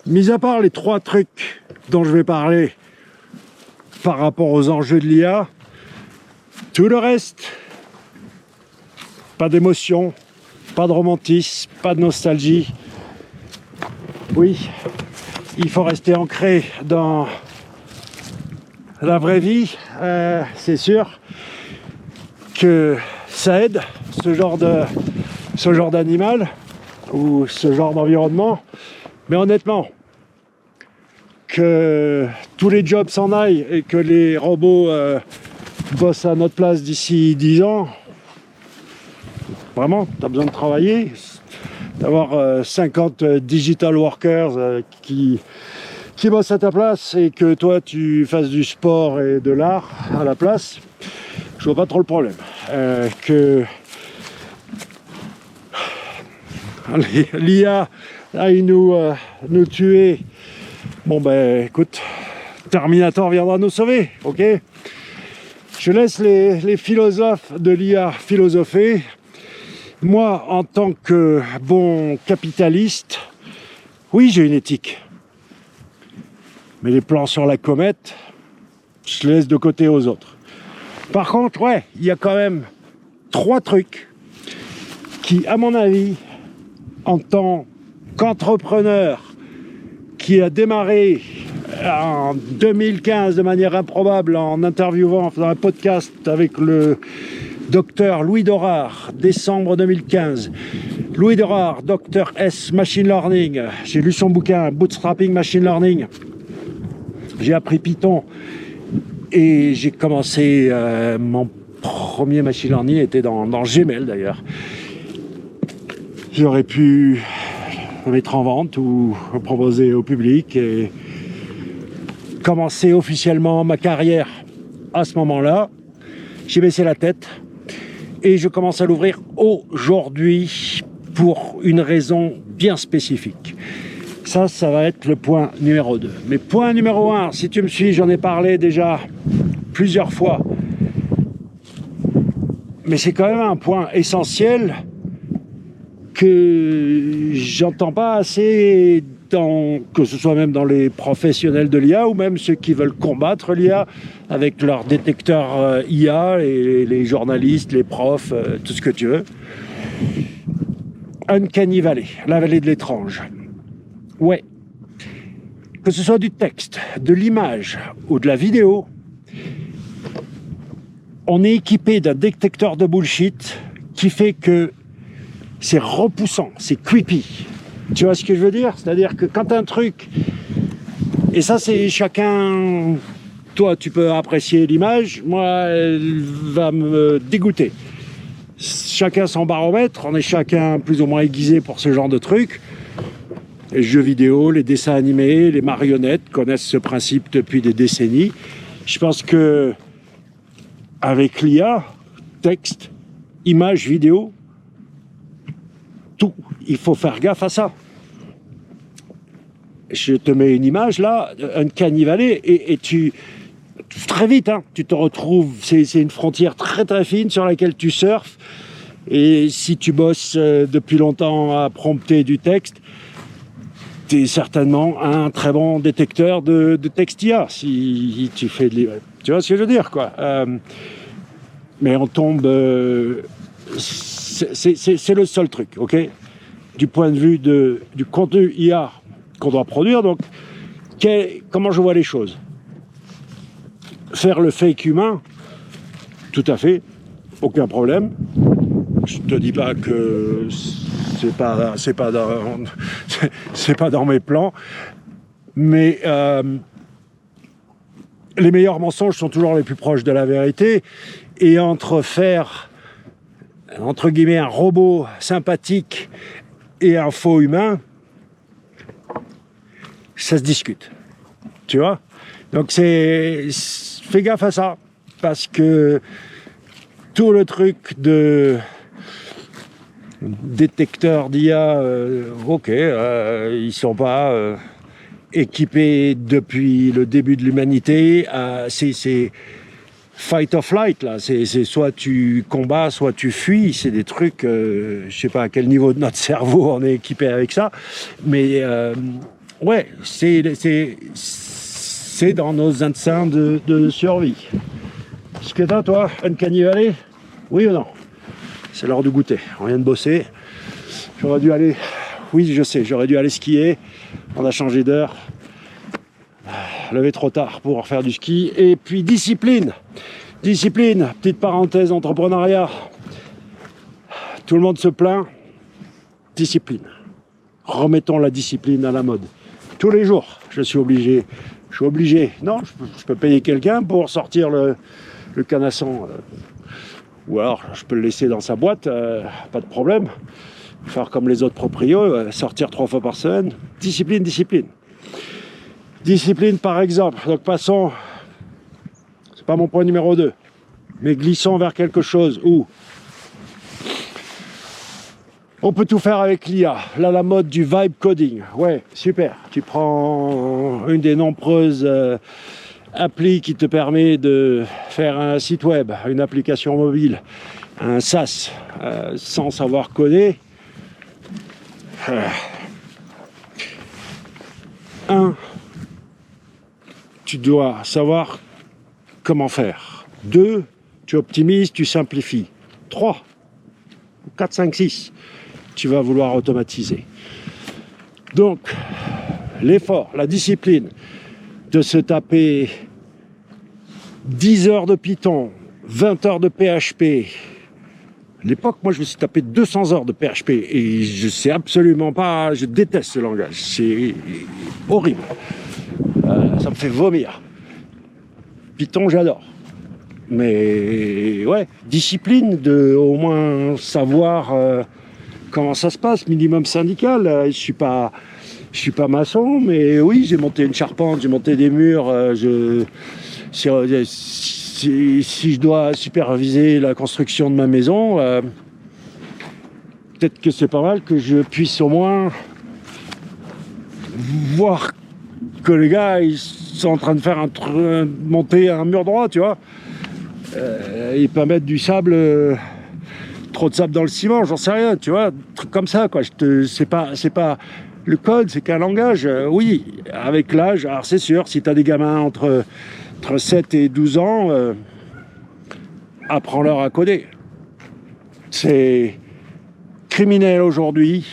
Mis à part les 3 trucs dont je vais parler par rapport aux enjeux de l'IA, tout le reste, pas d'émotion, pas de romantisme, pas de nostalgie. Oui, il faut rester ancré dans la vraie vie, c'est sûr que ça aide ce genre d'animal ou ce genre d'environnement. Mais honnêtement, que tous les jobs s'en aillent et que les robots bossent à notre place d'ici 10 ans, vraiment, tu as besoin de travailler, d'avoir 50 digital workers qui bossent à ta place et que toi tu fasses du sport et de l'art à la place, je vois pas trop le problème. Que l'IA aille nous tuer, bon ben écoute, Terminator viendra nous sauver, ok? Je laisse les philosophes de l'IA philosopher. Moi, en tant que bon capitaliste, oui, j'ai une éthique. Mais les plans sur la comète, je les laisse de côté aux autres. Par contre, ouais, il y a quand même 3 trucs qui, à mon avis, en tant qu'entrepreneur qui a démarré en 2015 de manière improbable en interviewant, en faisant un podcast avec le docteur Louis Dorard, décembre 2015. Louis Dorard, docteur S Machine Learning. J'ai lu son bouquin Bootstrapping Machine Learning. J'ai appris Python et j'ai commencé mon premier machine learning était dans Gmail d'ailleurs. J'aurais pu le mettre en vente ou le proposer au public et commencer officiellement ma carrière à ce moment-là. J'ai baissé la tête et je commence à l'ouvrir aujourd'hui pour une raison bien spécifique. Ça va être le point numéro 2. Mais point numéro 1, si tu me suis, j'en ai parlé déjà plusieurs fois. Mais c'est quand même un point essentiel que j'entends pas assez, que ce soit même dans les professionnels de l'IA ou même ceux qui veulent combattre l'IA avec leurs détecteurs IA, et les journalistes, les profs, tout ce que tu veux. Uncanny Valley, la vallée de l'étrange. Ouais. Que ce soit du texte, de l'image ou de la vidéo, on est équipé d'un détecteur de bullshit qui fait que c'est repoussant, c'est creepy. Tu vois ce que je veux dire? C'est-à-dire que quand un truc... Et ça, c'est chacun... Toi, tu peux apprécier l'image, moi, elle va me dégoûter. Chacun son baromètre, on est chacun plus ou moins aiguisé pour ce genre de trucs. Les jeux vidéo, les dessins animés, les marionnettes connaissent ce principe depuis des décennies. Je pense que avec l'IA, texte, image, vidéo, tout, il faut faire gaffe à ça. Je te mets une image là, Uncanny Valley, et tu très vite, hein, tu te retrouves, c'est une frontière très très fine sur laquelle tu surfes. Et si tu bosses depuis longtemps à prompter du texte, tu es certainement un très bon détecteur de texte IA, si tu fais de l'IA. Tu vois ce que je veux dire, quoi. Mais on tombe... c'est le seul truc, ok? Du point de vue du contenu IA qu'on doit produire, donc comment je vois les choses? Faire le fake humain, tout à fait, aucun problème. Je te dis pas que c'est pas dans mes plans, mais les meilleurs mensonges sont toujours les plus proches de la vérité, et entre faire entre guillemets un robot sympathique et un faux humain, ça se discute, tu vois. Donc fais gaffe à ça, parce que tout le truc de détecteurs d'IA, ils sont pas équipés depuis le début de l'humanité. C'est fight or flight, là. C'est soit tu combats, soit tu fuis. C'est des trucs, je sais pas à quel niveau de notre cerveau on est équipé avec ça, mais Ouais, c'est dans nos instincts de survie. Est-ce que t'as, toi, Uncanny Valley? Oui ou non? C'est l'heure de goûter. On vient de bosser. J'aurais dû aller... Oui, je sais, j'aurais dû aller skier. On a changé d'heure. Levé trop tard pour faire du ski. Et puis, discipline. Discipline, petite parenthèse, entrepreneuriat. Tout le monde se plaint. Discipline. Remettons la discipline à la mode. Tous les jours, je suis obligé. Non, je peux payer quelqu'un pour sortir le canasson. Ou alors, je peux le laisser dans sa boîte, pas de problème. Faire comme les autres proprios, sortir 3 fois par semaine. Discipline, discipline. Discipline, par exemple. Donc, passons, c'est pas mon point numéro 2, mais glissons vers quelque chose où on peut tout faire avec l'IA. Là, la mode du vibe coding. Ouais, super. Tu prends une des nombreuses applis qui te permet de faire un site web, une application mobile, un SaaS, sans savoir coder. Tu dois savoir comment faire. 2, tu optimises, tu simplifies. 3, 4, 5, 6, tu vas vouloir automatiser. Donc, l'effort, la discipline de se taper 10 heures de Python, 20 heures de PHP. À l'époque, moi, je me suis tapé 200 heures de PHP et je sais absolument pas, je déteste ce langage, c'est horrible. Ça me fait vomir. Python, j'adore. Mais ouais, discipline de au moins savoir comment ça se passe, minimum syndical. Je suis pas maçon, mais oui, j'ai monté une charpente, j'ai monté des murs. Si je dois superviser la construction de ma maison, peut-être que c'est pas mal que je puisse au moins voir que les gars ils sont en train de faire monter un mur droit, tu vois. Ils peuvent mettre du sable, trop de sable dans le ciment, j'en sais rien, tu vois, truc comme ça, quoi. C'est pas le code, c'est qu'un langage. Oui, avec l'âge, alors c'est sûr, si tu as des gamins entre 7 et 12 ans, apprends-leur à coder. C'est criminel aujourd'hui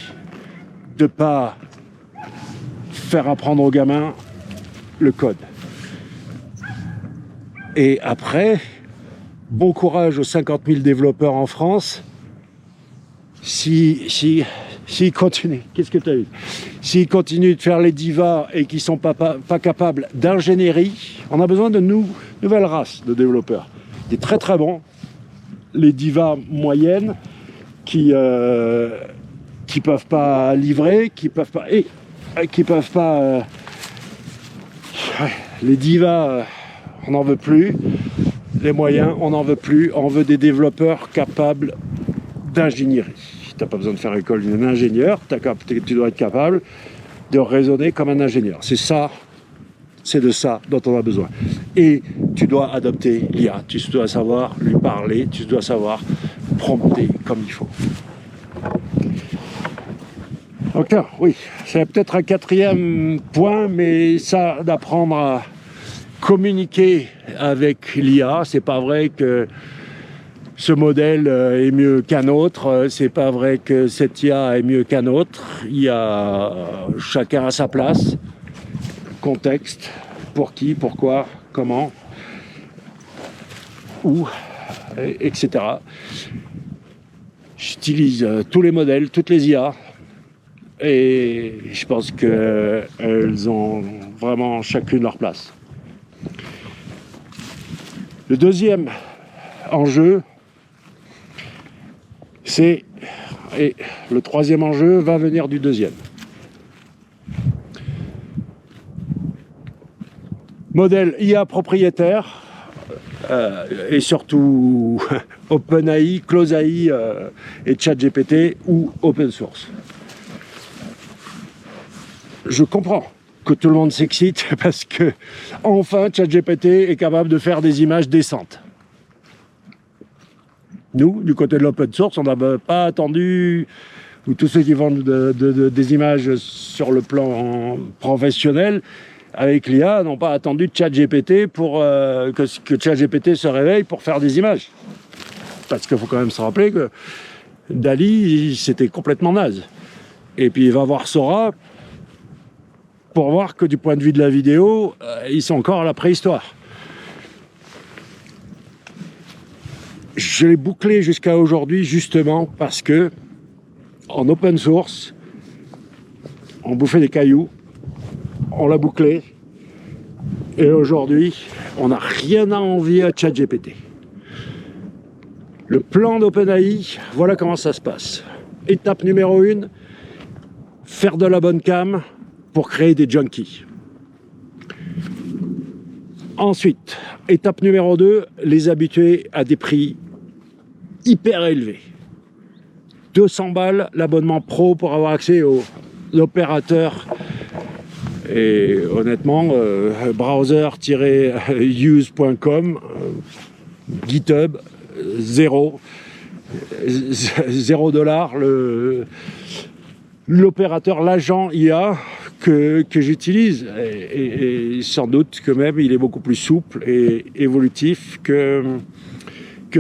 de pas faire apprendre aux gamins le code. Et après, bon courage aux 50 000 développeurs en France. S'ils continuent, qu'est-ce que tu as eu? S'ils continuent de faire les divas et qu'ils ne sont pas capables d'ingénierie, on a besoin de nouvelles races de développeurs. Des très très bons, les divas moyennes qui peuvent pas livrer, qui peuvent pas les divas, on n'en veut plus. Les moyens, on n'en veut plus. On veut des développeurs capables d'ingénierie. Tu n'as pas besoin de faire l'école d'un ingénieur. Tu dois être capable de raisonner comme un ingénieur. C'est de ça dont on a besoin. Et tu dois adopter l'IA. Tu dois savoir lui parler. Tu dois savoir prompter comme il faut. Donc là, oui, c'est peut-être un 4e point, mais ça, d'apprendre à communiquer avec l'IA, c'est pas vrai que ce modèle est mieux qu'un autre, c'est pas vrai que cette IA est mieux qu'un autre. Il y a chacun à sa place, contexte, pour qui, pourquoi, comment, où, etc. J'utilise tous les modèles, toutes les IA, et je pense qu'elles ont vraiment chacune leur place. Le deuxième enjeu, et le 3e enjeu va venir du 2e. Modèle IA propriétaire, et surtout OpenAI, CloseAI et ChatGPT ou open source. Je comprends que tout le monde s'excite parce que enfin ChatGPT est capable de faire des images décentes. Nous, du côté de l'open source, on n'a pas attendu ou tous ceux qui vendent des images sur le plan professionnel, avec l'IA, n'ont pas attendu ChatGPT pour que ChatGPT se réveille pour faire des images. Parce qu'il faut quand même se rappeler que Dali, c'était complètement naze. Et puis il va voir Sora pour voir que du point de vue de la vidéo, ils sont encore à la préhistoire. Je l'ai bouclé jusqu'à aujourd'hui justement parce que en open source, on bouffait des cailloux, on l'a bouclé, et aujourd'hui, on n'a rien à envier à ChatGPT. Le plan d'OpenAI, voilà comment ça se passe. Étape numéro 1, faire de la bonne cam pour créer des junkies. Ensuite, étape numéro 2, les habituer à des prix hyper élevés. 200 balles l'abonnement pro pour avoir accès aux opérateurs. Et honnêtement, browser-use.com, GitHub, 0 $, l'opérateur, l'agent IA que j'utilise. Et sans doute que même il est beaucoup plus souple et évolutif que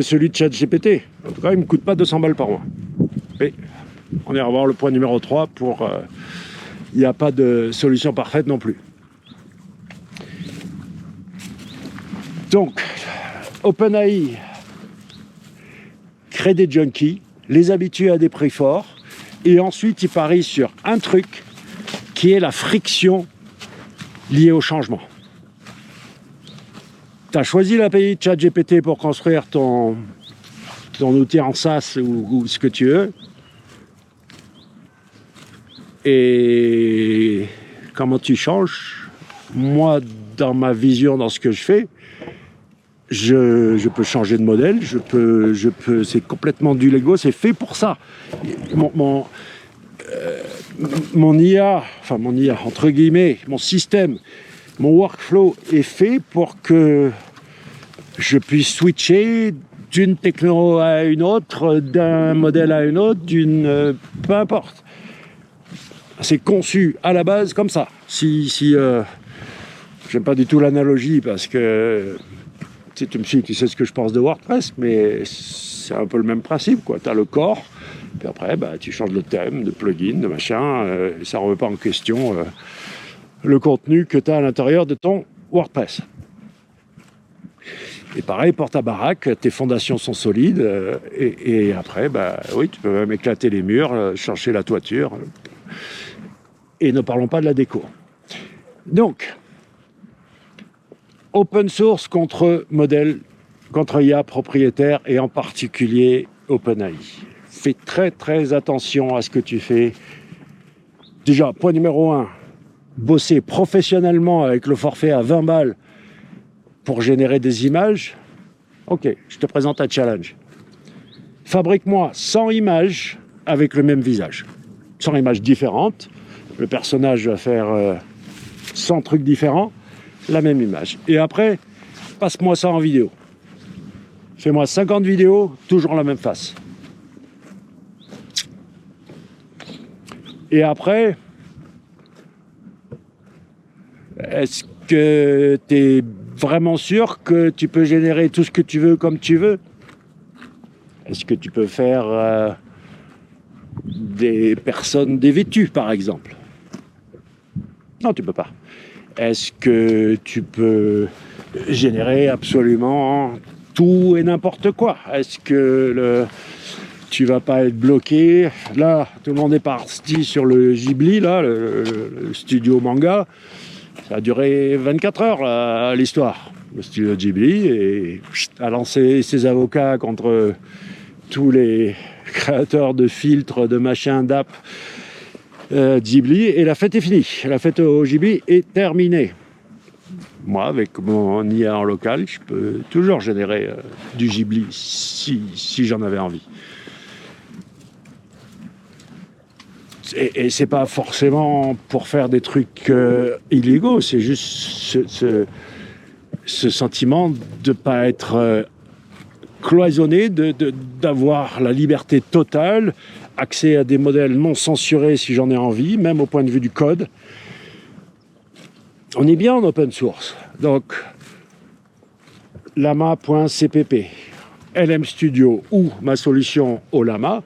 celui de ChatGPT. En tout cas, il ne me coûte pas 200 balles par mois. Et on ira voir le point numéro 3 pour... il n'y a pas de solution parfaite non plus. Donc, OpenAI crée des junkies, les habitue à des prix forts, et ensuite il parie sur un truc qui est la friction liée au changement. Tu as choisi l'API de ChatGPT pour construire ton outil en SaaS ou ce que tu veux. Et comment tu changes? Moi, dans ma vision, dans ce que je fais, je peux changer de modèle, c'est complètement du Lego, c'est fait pour ça. Mon IA, entre guillemets, mon système, mon workflow est fait pour que je puisse switcher d'une techno à une autre, d'un modèle à une autre, peu importe. C'est conçu à la base comme ça. J'aime pas du tout l'analogie parce que tu sais ce que je pense de WordPress, mais c'est un peu le même principe, quoi. Tu as le corps, puis après, tu changes de thème, de plugin, de machin, et ça ne remet pas en question le contenu que tu as à l'intérieur de ton WordPress. Et pareil, pour ta baraque, tes fondations sont solides, et après, oui, tu peux même éclater les murs, changer la toiture, et ne parlons pas de la déco. Donc, open source contre modèle, contre IA propriétaire, et en particulier OpenAI. Fais très très attention à ce que tu fais. Déjà, point numéro 1, bosser professionnellement avec le forfait à 20 balles pour générer des images. Ok, je te présente un challenge. Fabrique-moi 100 images avec le même visage. 100 images différentes. Le personnage va faire 100 trucs différents, la même image. Et après, passe-moi ça en vidéo. Fais-moi 50 vidéos, toujours la même face. Et après, est-ce que tu es vraiment sûr que tu peux générer tout ce que tu veux comme tu veux? Est-ce que tu peux faire des personnes dévêtues, par exemple? Non, tu peux pas. Est-ce que tu peux générer absolument tout et n'importe quoi? Est-ce que tu vas pas être bloqué? Là, tout le monde est parti sur le Ghibli, là, le studio manga. Ça a duré 24 heures, l'histoire. Le studio Ghibli a lancé ses avocats contre tous les créateurs de filtres, de machins, d'app Ghibli, et la fête est finie. La fête au Ghibli est terminée. Moi, avec mon IA en local, je peux toujours générer du Ghibli si j'en avais envie. Et c'est pas forcément pour faire des trucs illégaux, c'est juste ce sentiment de pas être cloisonné, d'avoir la liberté totale accès à des modèles non censurés si j'en ai envie, même au point de vue du code. On est bien en open source. Donc, lama.cpp, LM Studio ou ma solution au lama,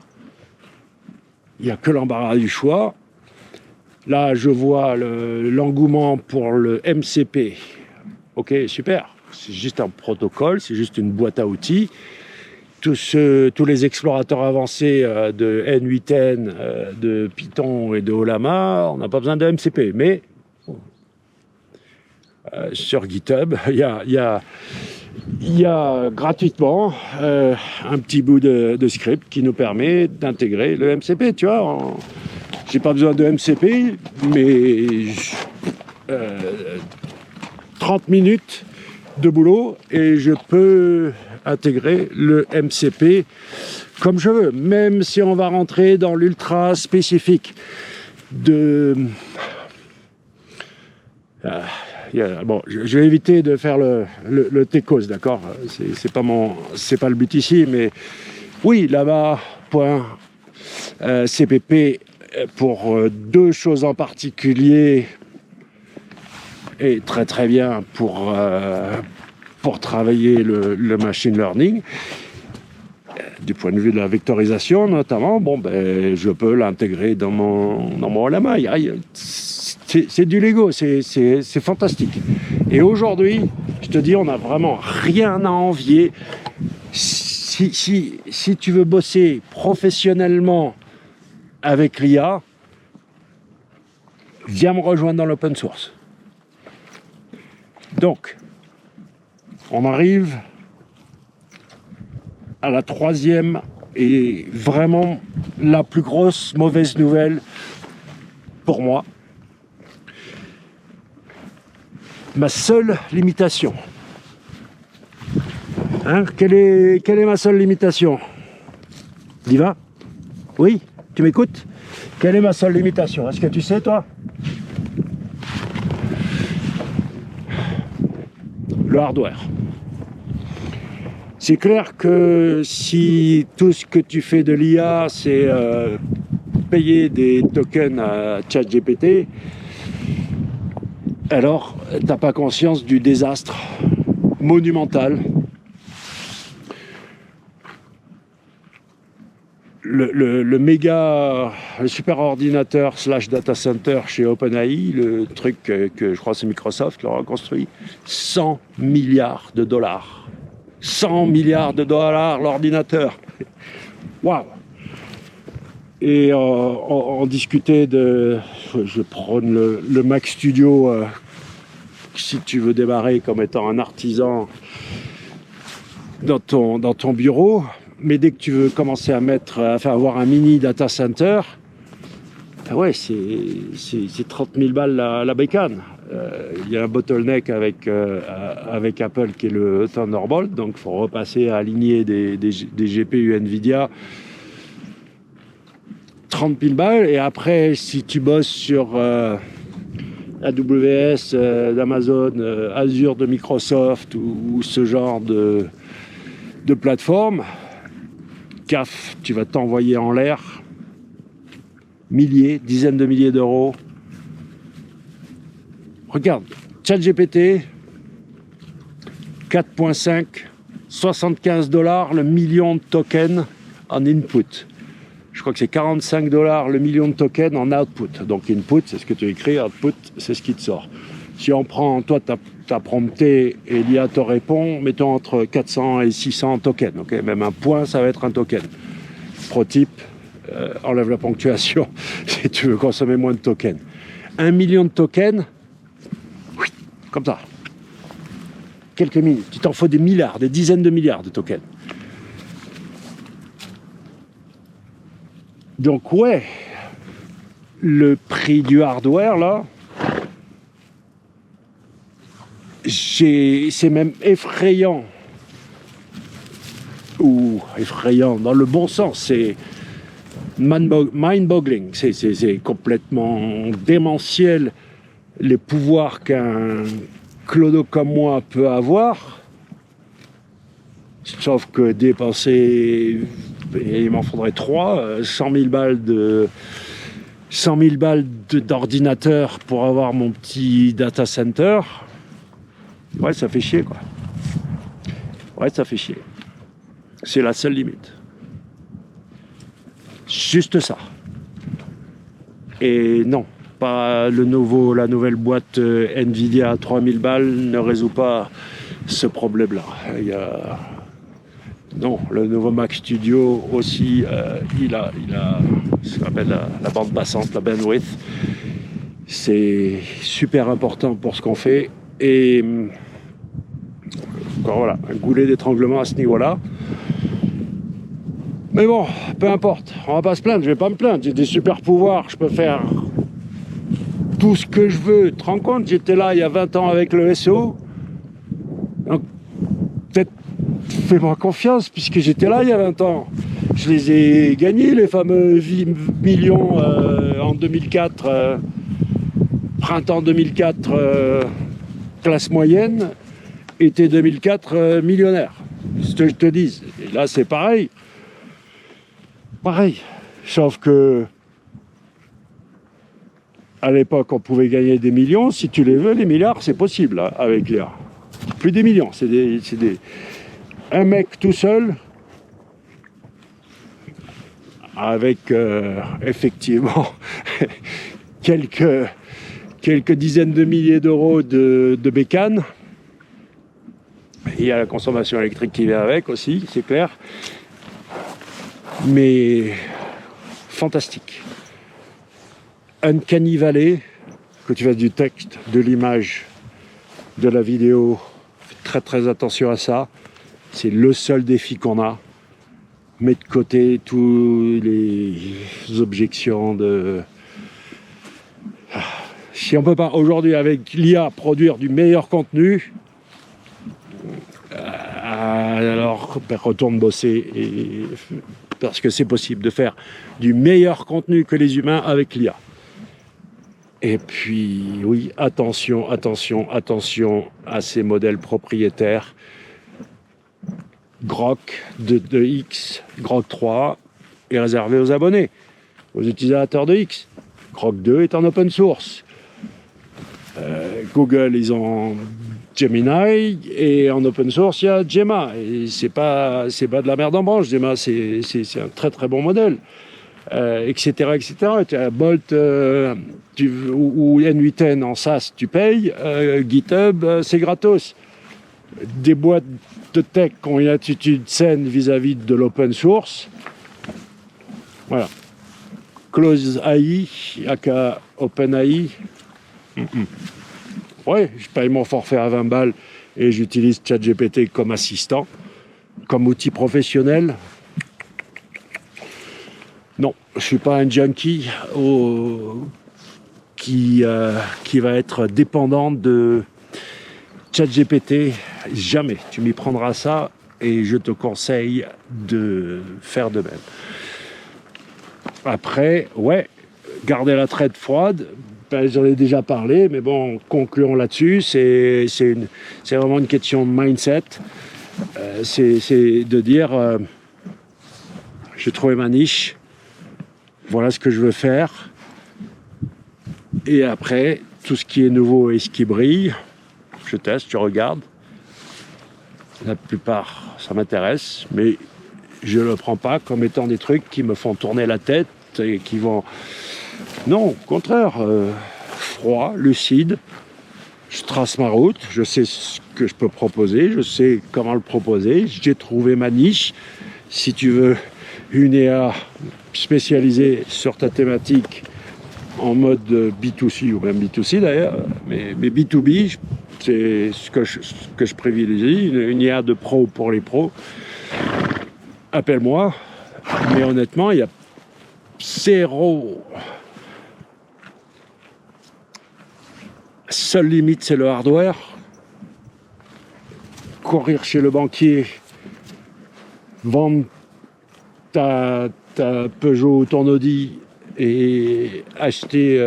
il n'y a que l'embarras du choix. Là, je vois l'engouement pour le MCP. Ok, super. C'est juste un protocole, c'est juste une boîte à outils. Tous les explorateurs avancés de N8N, de Python et de Olama, on n'a pas besoin de MCP. Mais sur GitHub, il y a gratuitement un petit bout de script qui nous permet d'intégrer le MCP. Tu vois, j'ai pas besoin de MCP, mais 30 minutes de boulot et je peux intégrer le MCP comme je veux, même si on va rentrer dans l'ultra spécifique de... bon, je vais éviter de faire le techos, d'accord, c'est pas le but ici, mais oui, lama.cpp pour deux choses en particulier est très très bien pour travailler le machine learning. Du point de vue de la vectorisation notamment, bon, ben, je peux l'intégrer dans mon lama. C'est du Lego, c'est fantastique. Et aujourd'hui, je te dis, on n'a vraiment rien à envier. Si tu veux bosser professionnellement avec l'IA, viens me rejoindre dans l'open source. Donc, on arrive à la troisième et vraiment la plus grosse mauvaise nouvelle pour moi. Ma seule limitation. Hein, quelle est ma seule limitation? Diva? Oui? Tu m'écoutes? Quelle est ma seule limitation? Est-ce que tu sais, toi? Le hardware. C'est clair que si tout ce que tu fais de l'IA, c'est payer des tokens à ChatGPT, alors tu n'as pas conscience du désastre monumental. Le super ordinateur / data center chez OpenAI, le truc que je crois c'est Microsoft leur a construit, 100 milliards de dollars. 100 milliards de dollars l'ordinateur. Waouh! Et on discutait de... Je prône le Mac Studio si tu veux démarrer comme étant un artisan dans ton bureau. Mais dès que tu veux commencer à avoir un mini data center, ouais, c'est 30 000 balles la bécane. Il y a un bottleneck avec Apple qui est le Thunderbolt, donc il faut repasser à aligner des GPU Nvidia. 30 000 balles, et après, si tu bosses sur AWS d'Amazon, Azure de Microsoft ou ce genre de plateforme, CAF, tu vas t'envoyer en l'air dizaines de milliers d'euros. Regarde, ChatGPT, 4.5, 75 $ le million de tokens en input. Je crois que c'est 45 $ le million de tokens en output. Donc input, c'est ce que tu écris, output, c'est ce qui te sort. Si on prend, toi, t'as prompté et l'IA te répond, mettons entre 400 et 600 tokens. Okay, même un point, ça va être un token. Pro type, enlève la ponctuation si tu veux consommer moins de tokens. 1 million de tokens, oui, comme ça. Quelques minutes. Il t'en faut des milliards, des dizaines de milliards de tokens. Donc ouais, le prix du hardware, là, c'est même effrayant. Ou effrayant dans le bon sens, c'est mind-boggling, c'est complètement démentiel les pouvoirs qu'un clodo comme moi peut avoir, sauf que dépenser et il m'en faudrait 3, 100 000 balles d'ordinateur pour avoir mon petit data center. Ouais, ça fait chier, quoi. Ouais, ça fait chier. C'est la seule limite. Juste ça. Et non, pas la nouvelle boîte Nvidia à 3000 balles ne résout pas ce problème-là. Non, le nouveau Mac Studio aussi, il a ce qu'on appelle la bande passante, la bandwidth. C'est super important pour ce qu'on fait. Et encore voilà, un goulet d'étranglement à ce niveau-là. Mais bon, peu importe, on va pas se plaindre, je vais pas me plaindre, j'ai des super pouvoirs, je peux faire tout ce que je veux. Tu te rends compte, j'étais là il y a 20 ans avec le SO, donc peut-être fais-moi confiance puisque j'étais là il y a 20 ans. Je les ai gagnés, les fameux millions en 2004, printemps 2004, classe moyenne, été 2004, millionnaire. Ce que je te dis, et là c'est pareil. Pareil, sauf que à l'époque on pouvait gagner des millions, si tu les veux, les milliards c'est possible hein, avec l'IA. Plus des millions, un mec tout seul avec effectivement quelques dizaines de milliers d'euros de bécane. Il y a la consommation électrique qui vient avec aussi, c'est clair. Mais fantastique. Uncanny Valley, que tu fasses du texte, de l'image, de la vidéo, fais très très attention à ça. C'est le seul défi qu'on a. Mets de côté tous les objections de... Si on peut pas aujourd'hui avec l'IA produire du meilleur contenu, alors retourne bosser parce que c'est possible de faire du meilleur contenu que les humains avec l'IA. Et puis, oui, attention à ces modèles propriétaires. Grok de X, Grok 3 est réservé aux abonnés, aux utilisateurs de X. Grok 2 est en open source. Google, ils ont Gemini, et en open source, il y a Gemma. Et c'est pas de la merde en branche, Gemma, c'est un très très bon modèle, etc. Tu as Bolt ou N8N en SaaS, tu payes, GitHub, c'est gratos. Des boîtes de tech qui ont une attitude saine vis-à-vis de l'open source. Voilà. Close AI, aka OpenAI. Ouais, je paye mon forfait à 20 balles et j'utilise ChatGPT comme assistant, comme outil professionnel. Non, je ne suis pas un junkie qui va être dépendant de ChatGPT. Jamais. Tu m'y prendras ça et je te conseille de faire de même. Après, ouais, garder la tête froide. J'en ai déjà parlé, mais bon, concluons là-dessus. C'est vraiment une question de mindset. C'est de dire, j'ai trouvé ma niche, voilà ce que je veux faire. Et après, tout ce qui est nouveau et ce qui brille, je teste, je regarde. La plupart, ça m'intéresse, mais je ne le prends pas comme étant des trucs qui me font tourner la tête et qui vont... Non, au contraire, froid, lucide, je trace ma route, je sais ce que je peux proposer, je sais comment le proposer, j'ai trouvé ma niche. Si tu veux une IA spécialisée sur ta thématique en mode B2C ou même B2C d'ailleurs, mais B2B, c'est ce que je privilégie, une IA de pro pour les pros. Appelle-moi, mais honnêtement, il y a zéro... Seule limite, c'est le hardware. Courir chez le banquier, vendre ta Peugeot ou ton Audi et acheter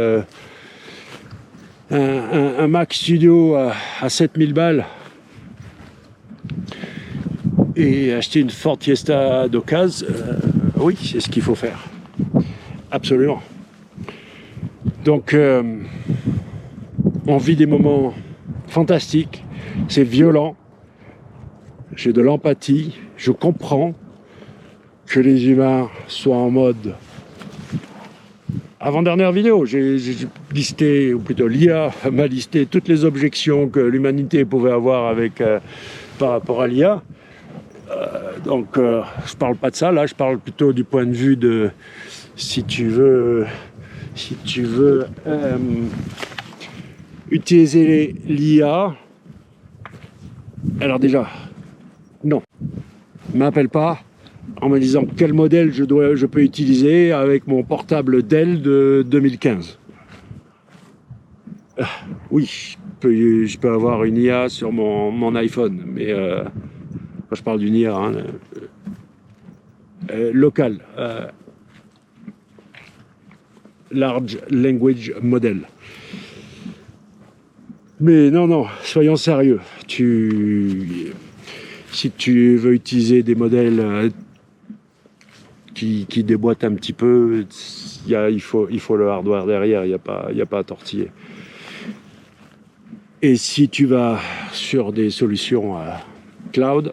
un Mac Studio à 7000 balles et acheter une Ford Fiesta d'occasion, Oui, c'est ce qu'il faut faire. Absolument. Donc, on vit des moments fantastiques, c'est violent, j'ai de l'empathie, je comprends que les humains soient en mode... Avant-dernière vidéo, j'ai listé, ou plutôt l'IA m'a listé toutes les objections que l'humanité pouvait avoir avec, par rapport à l'IA. Donc, je parle pas de ça, là, je parle plutôt du point de vue de, si tu veux utiliser l'IA, alors déjà, non, m'appelle pas en me disant quel modèle je peux utiliser avec mon portable Dell de 2015. Oui, je peux avoir une IA sur mon iPhone, mais quand je parle d'une IA locale, Large Language Model. Mais non, soyons sérieux. Si tu veux utiliser des modèles qui déboîtent un petit peu, il faut le hardware derrière, il n'y a pas à tortiller. Et si tu vas sur des solutions cloud,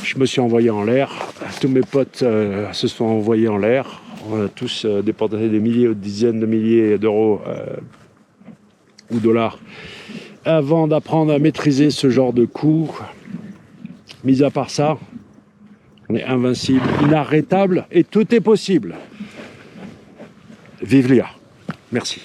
je me suis envoyé en l'air, tous mes potes se sont envoyés en l'air, on a tous dépensé des milliers ou des dizaines de milliers d'euros ou dollars avant d'apprendre à maîtriser ce genre de coûts. Mis à part ça, on est invincible, inarrêtable et tout est possible. Vive l'IA. Merci.